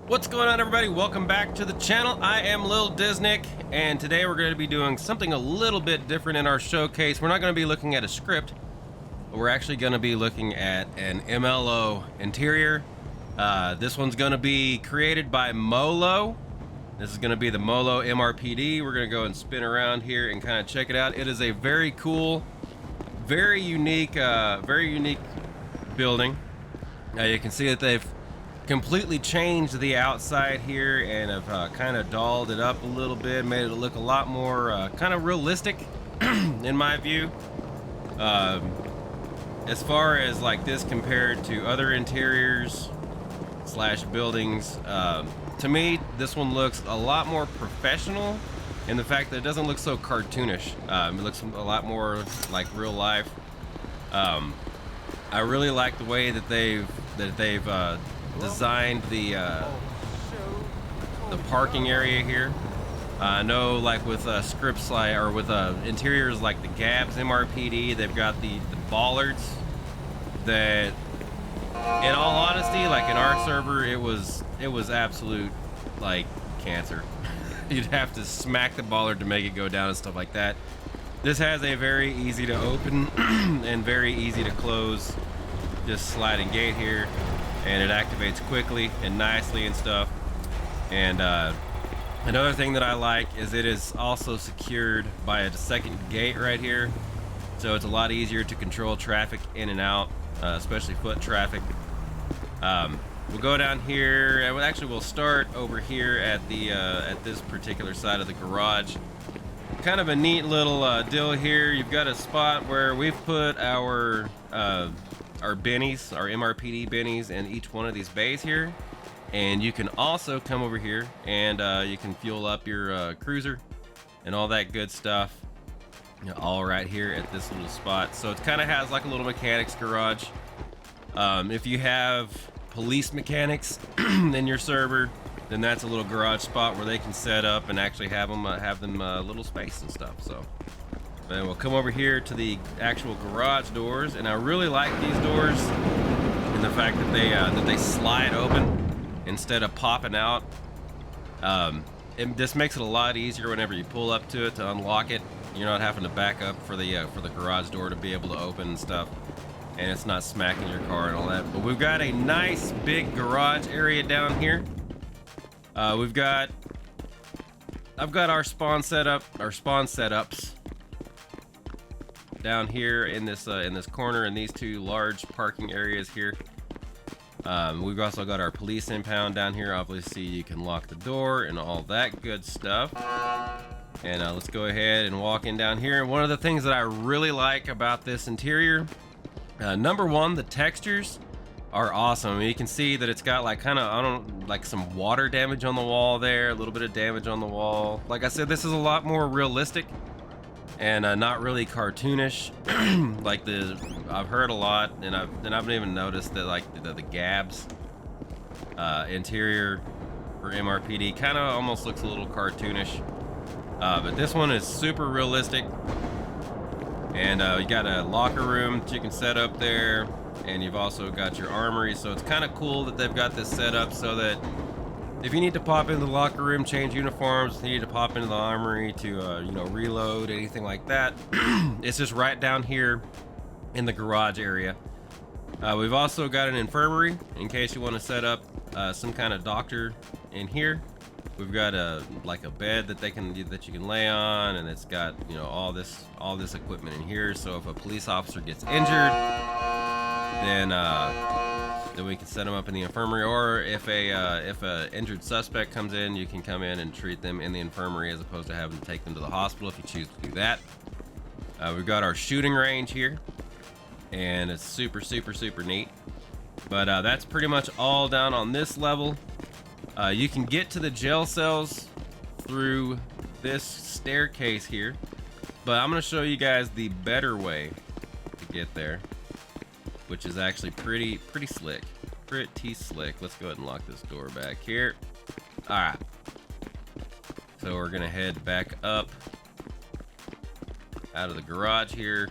What's going on, everybody? Welcome back to the channel. I am Lil Diznick, and today we're going to be doing something a little bit different in our showcase. We're not going to be looking at a script, but we're actually going to be looking at an MLO interior. This one's going to be created by MOLO. This is going to be the MOLO MRPD. We're going to go and spin around here and kind of check it out. It is a very cool, very unique building. You can see that they've completely changed the outside here and have kind of dolled it up a little bit, made it look a lot more kind of realistic in my view. As far as like this compared to other interiors slash buildings, to me this one looks a lot more professional in the fact that it doesn't look so cartoonish. It looks a lot more like real life. I really like the way that they've designed the parking area here. I know, like with scripts like, or with interiors like the Gabs MRPD, they've got the bollards that, in all honesty, like in our server, it was absolute like cancer. You'd have to smack the bollard to make it go down and stuff like that. This has a very easy to open and very easy to close, just sliding gate here, and it activates quickly and nicely and stuff. And another thing that I like is it is also secured by a second gate right here, so it's a lot easier to control traffic in and out, especially foot traffic. We'll go down here, and actually we'll start over here at the at this particular side of the garage. Kind of a neat little deal here. You've got a spot where we've put our bennies, our MRPD bennies, in each one of these bays here, and you can also come over here and you can fuel up your cruiser and all that good stuff, you know, all right here at this little spot. So it kind of has like a little mechanics garage. If you have police mechanics in your server, then that's a little garage spot where they can set up and actually have them little space and stuff. So then we'll come over here to the actual garage doors, and I really like these doors and the fact that they slide open instead of popping out. This makes it a lot easier whenever you pull up to it to unlock it. You're not having to back up for the garage door to be able to open and stuff, and it's not smacking your car and all that. But we've got a nice big garage area down here. I've got our spawn setups down here in this corner in these two large parking areas here. We've also got our police impound down here. Obviously you can lock the door and all that good stuff. And let's go ahead and walk in down here. One of the things that I really like about this interior, number one, the textures are awesome. I mean, you can see that it's got like kind of, like some water damage on the wall there, a little bit of damage on the wall. Like I said, this is a lot more realistic and not really cartoonish. Like I've heard a lot, and I haven't even noticed that like the Gabs interior for MRPD kind of almost looks a little cartoonish, but this one is super realistic. And you got a locker room that you can set up there, and you've also got your armory. So it's kind of cool that they've got this set up so that if you need to pop into the locker room, change uniforms, you need to pop into the armory to you know, reload, anything like that, it's just right down here in the garage area. We've also got an infirmary in case you want to set up some kind of doctor in here. We've got a bed that you can lay on, and it's got, you know, all this equipment in here. So if a police officer gets injured, then we can set them up in the infirmary, or if a injured suspect comes in, you can come in and treat them in the infirmary as opposed to having to take them to the hospital if you choose to do that. We've got our shooting range here, and it's super neat. But that's pretty much all down on this level. You can get to the jail cells through this staircase here, but I'm going to show you guys the better way to get there, which is actually pretty slick. Pretty slick. Let's go ahead and lock this door back here. All right. So we're going to head back up out of the garage here.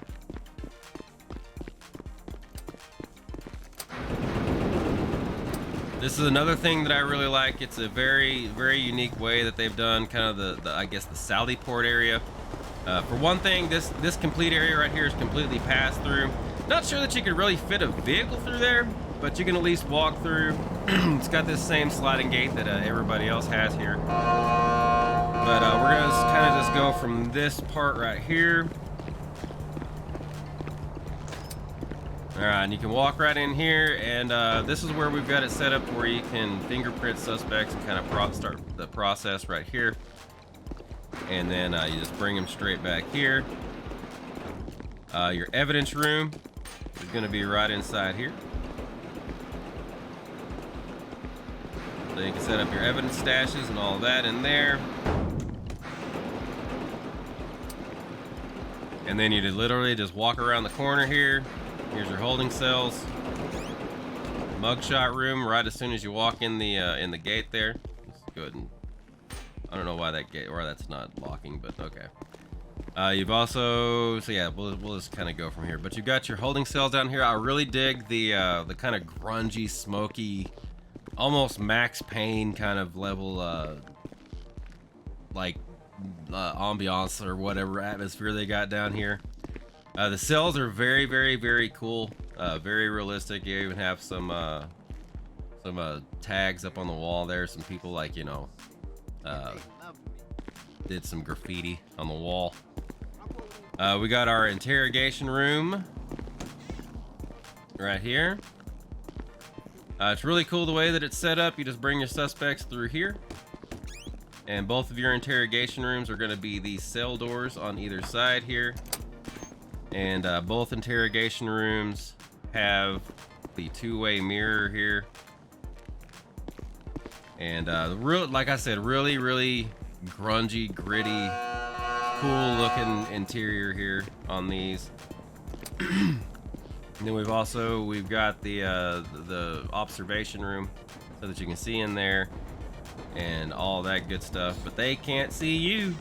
This is another thing that I really like. It's a very, very unique way that they've done kind of the I guess the Saudi port area. For one thing, this complete area right here is completely passed through. Not sure that you could really fit a vehicle through there, but you can at least walk through. It's got this same sliding gate that everybody else has here. But we're gonna kind of just go from this part right here. All right, and you can walk right in here, and this is where we've got it set up where you can fingerprint suspects and kind of start the process right here. And then you just bring them straight back here. Your evidence room is going to be right inside here. So you can set up your evidence stashes and all that in there. And then you literally just walk around the corner here. Here's your holding cells. Mugshot room right as soon as you walk in the gate there. Let's go ahead and, I don't know why that gate, or that's not locking, but okay. You've also, so yeah, we'll just kind of go from here. But you've got your holding cells down here. I really dig the kind of grungy, smoky, almost Max Payne kind of level, like ambiance or whatever atmosphere they got down here. The cells are very, very, very cool. Very realistic. You even have some tags up on the wall there. Some people, like, you know, did some graffiti on the wall. We got our interrogation room right here. It's really cool the way that it's set up. You just bring your suspects through here, and both of your interrogation rooms are going to be these cell doors on either side here. And both interrogation rooms have the two-way mirror here. And like I said, really, really grungy, gritty, cool-looking interior here on these. And then we've got the observation room so that you can see in there and all that good stuff, but they can't see you.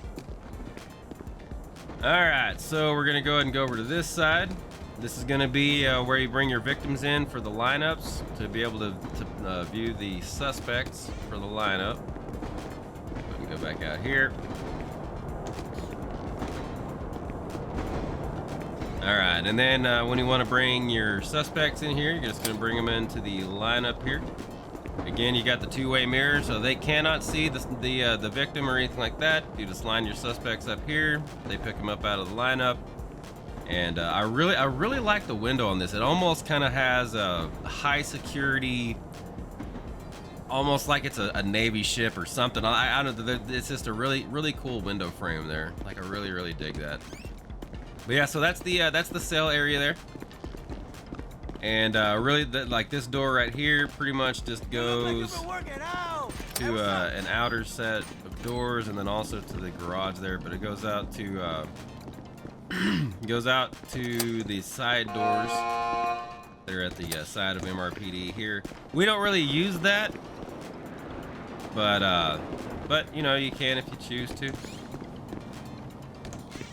All right, so we're gonna go ahead and go over to this side. This is gonna be where you bring your victims in for the lineups to be able to view the suspects for the lineup. We can go back out here. All right, and then when you want to bring your suspects in here, you're just going to bring them into the lineup here. Again, you got the two-way mirror, so they cannot see the victim or anything like that. You just line your suspects up here. They pick them up out of the lineup. And I really like the window on this. It almost kind of has a high security, almost like it's a Navy ship or something. I don't know. It's just a really, really cool window frame there. Like, I really, really dig that. But yeah, so that's the cell area there. And really, like this door right here pretty much just goes to an outer set of doors, and then also to the garage there. But it goes out to the side doors. They're at the side of MRPD here. We don't really use that, but you know, you can if you choose to.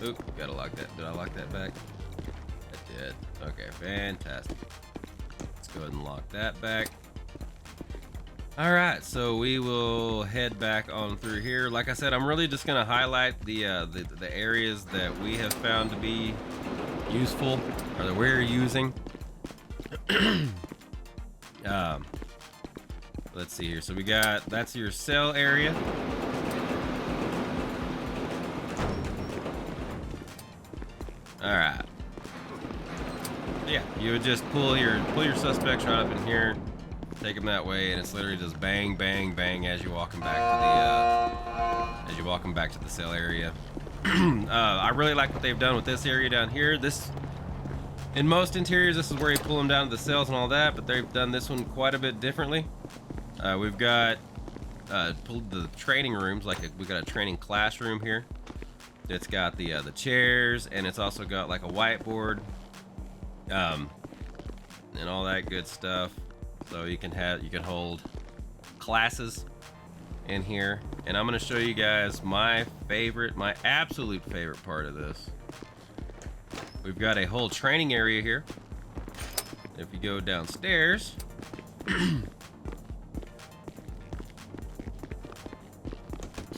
Oop, gotta lock that. Did I lock that back? I did. Okay, fantastic. Let's go ahead and lock that back. All right, so we will head back on through here. Like I said, I'm really just gonna highlight the areas that we have found to be useful, or that we're using. Let's see here. So we got, that's your cell area. All right. Yeah, you would just pull your suspects right up in here, take them that way, and it's literally just bang, bang, bang as you're walking back to the cell area. I really like what they've done with this area down here. In most interiors, this is where you pull them down to the cells and all that, but they've done this one quite a bit differently. We've got pulled the training rooms, like we got a training classroom here. It's got the chairs, and it's also got like a whiteboard, and all that good stuff. So you can hold classes in here. And I'm gonna show you guys my absolute favorite part of this. We've got a whole training area here. If you go downstairs,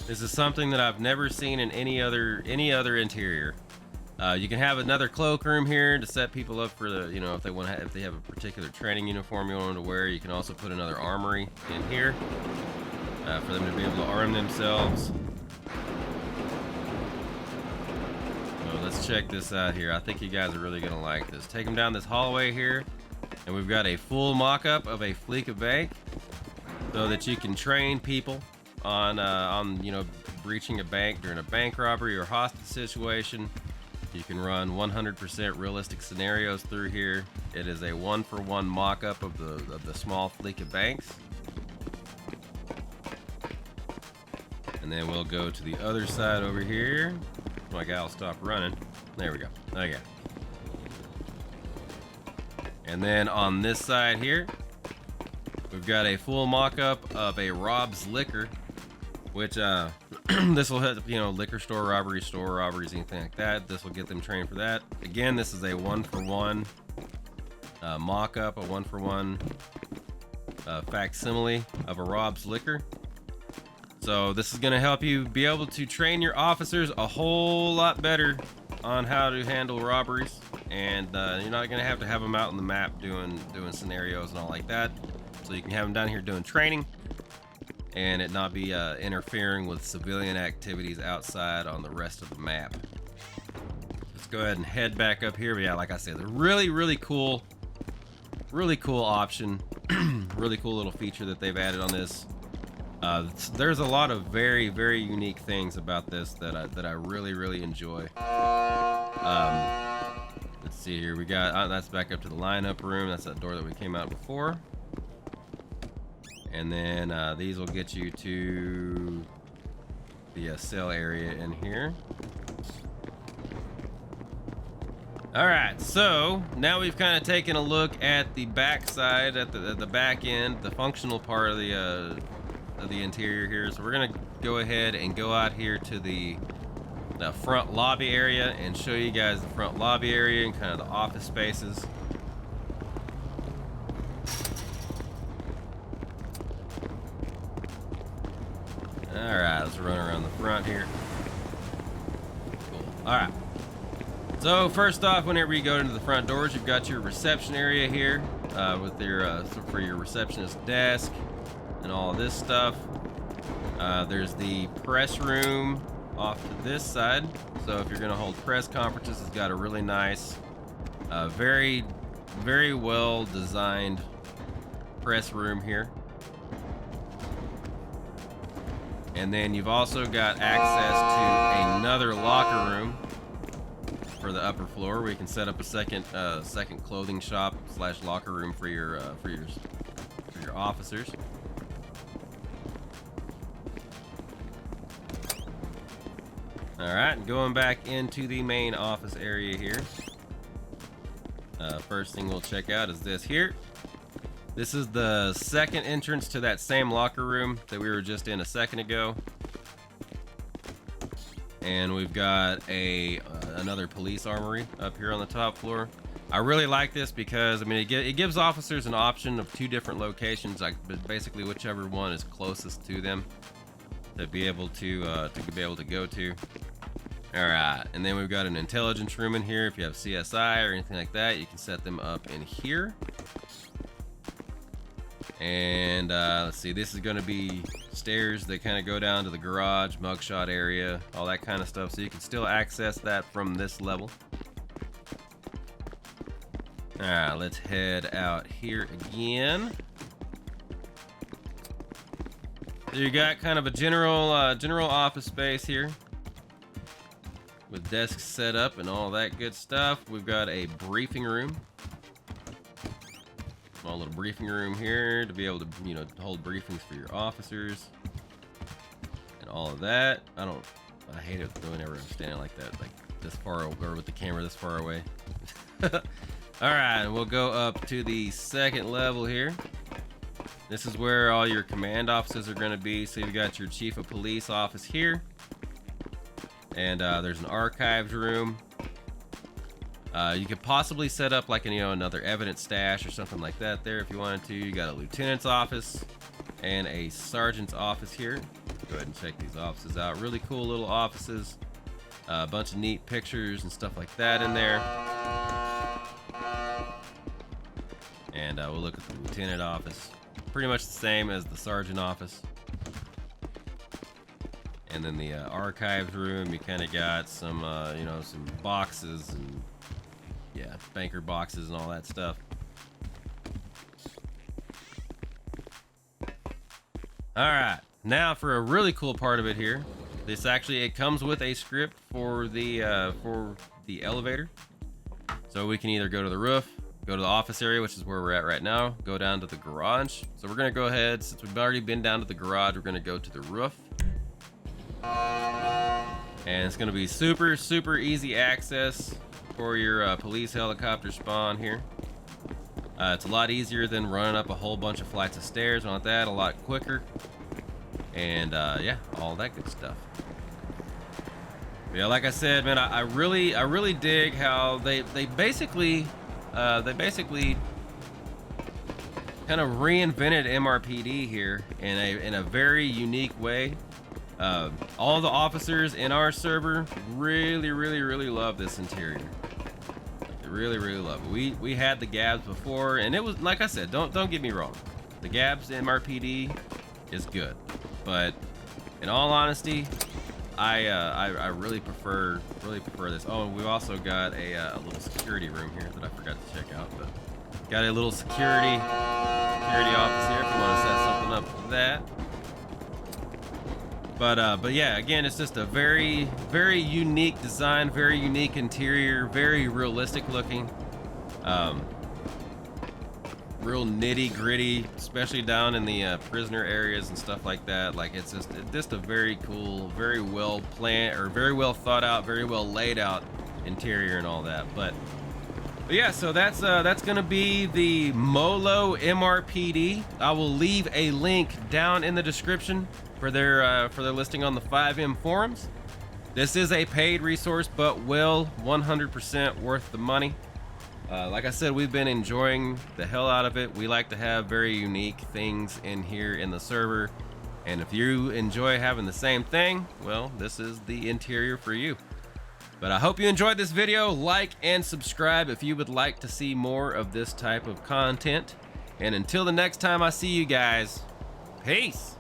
This is something that I've never seen in any other interior. You can have another cloakroom here to set people up for the, you know, if they have a particular training uniform you want them to wear. You can also put another armory in here for them to be able to arm themselves. So let's check this out here. I think you guys are really gonna like this. Take them down this hallway here, and we've got a full mock-up of a Fleeca bank, so that you can train people on you know, breaching a bank during a bank robbery or hostage situation. You can run 100% realistic scenarios through here. It is a 1-for-1 mock-up of the small Fleeca banks. And then we'll go to the other side over here. My guy will stop running. There we go. Okay. And then on this side here, we've got a full mock-up of a Rob's Liquor, which this will hit, you know, liquor store robberies, anything like that. This will get them trained for that. Again, this is a 1-for-1 mock-up, a 1-for-1 facsimile of a Rob's Liquor. So this is going to help you be able to train your officers a whole lot better on how to handle robberies, and you're not going to have them out on the map doing scenarios and all like that. So you can have them down here doing training, and it not be interfering with civilian activities outside on the rest of the map. Let's go ahead and head back up here. But yeah, like I said, the really cool option, really cool little feature that they've added on this. There's a lot of very unique things about this that I really enjoy. Let's see here. We got that's back up to the lineup room. That's that door that we came out before. And then these will get you to the cell area in here. All right, so now we've kind of taken a look at the back side, at the back end, the functional part of the interior here. So we're gonna go ahead and go out here to the front lobby area and show you guys the front lobby area and kind of the office spaces. All right, let's run around the front here. Cool. All right. So first off, whenever you go into the front doors, you've got your reception area here with your for your receptionist desk and all of this stuff. There's the press room off to this side. So if you're going to hold press conferences, it's got a really nice, very well designed press room here. And then you've also got access to another locker room for the upper floor, where you can set up a second clothing shop / locker room for your officers. All right, going back into the main office area here. First thing we'll check out is this here. This is the second entrance to that same locker room that we were just in a second ago. And we've got another police armory up here on the top floor. I really like this because, I mean, it gives officers an option of 2 different locations, like basically whichever one is closest to them to be able to go to. All right, and then we've got an intelligence room in here. If you have CSI or anything like that, you can set them up in here. And let's see, this is going to be stairs that kind of go down to the garage, mugshot area, all that kind of stuff. So you can still access that from this level. All right, let's head out here again. So you got kind of a general office space here with desks set up and all that good stuff. We've got a briefing room. Small little briefing room here to be able to, you know, hold briefings for your officers and all of that. I hate it whenever I'm standing like that, like this far, or with the camera this far away. All right, we'll go up to the second level here. This is where all your command offices are going to be. So you've got your chief of police office here, and there's an archives room. You could possibly set up like another evidence stash or something like that there if you wanted to. You got a lieutenant's office and a sergeant's office here. Let's go ahead and check these offices out. Really cool little offices. A bunch of neat pictures and stuff like that in there. And we'll look at the lieutenant office. Pretty much the same as the sergeant office. And then the archives room, you kind of got some, you know, some boxes and, yeah, banker boxes and all that stuff. All right, now for a really cool part of it here. This actually, it comes with a script for the elevator. So we can either go to the roof, go to the office area, which is where we're at right now, go down to the garage. So we're gonna go ahead, since we've already been down to the garage, we're gonna go to the roof. And it's gonna be super, super easy access for your police helicopter spawn here. It's a lot easier than running up a whole bunch of flights of stairs. On that, a lot quicker. And yeah, all that good stuff. Yeah, like I said, man, I really dig how they basically kind of reinvented MRPD here in a very unique way. All the officers in our server really love this interior. They really love it. We had the Gabs before, and it was, like I said, don't get me wrong, the Gabs MRPD is good, but in all honesty, I really prefer this. Oh, and we've also got a little security room here that I forgot to check out, but got a little security office here if you want to set something up with that. But yeah, again, it's just a very unique design, very unique interior, very realistic looking, real nitty gritty, especially down in the prisoner areas and stuff like that. Like, it's just a very cool, very well planned, or very well thought out, very well laid out interior and all that. But yeah, so that's gonna be the MOLO MRPD. I will leave a link down in the description for their listing on the FiveM forums. This is a paid resource, but will 100% worth the money. Like I said, we've been enjoying the hell out of it. We like to have very unique things in here in the server, and if you enjoy having the same thing, well, this is the interior for you. But I hope you enjoyed this video. Like and subscribe if you would like to see more of this type of content. And until the next time I see you guys, peace.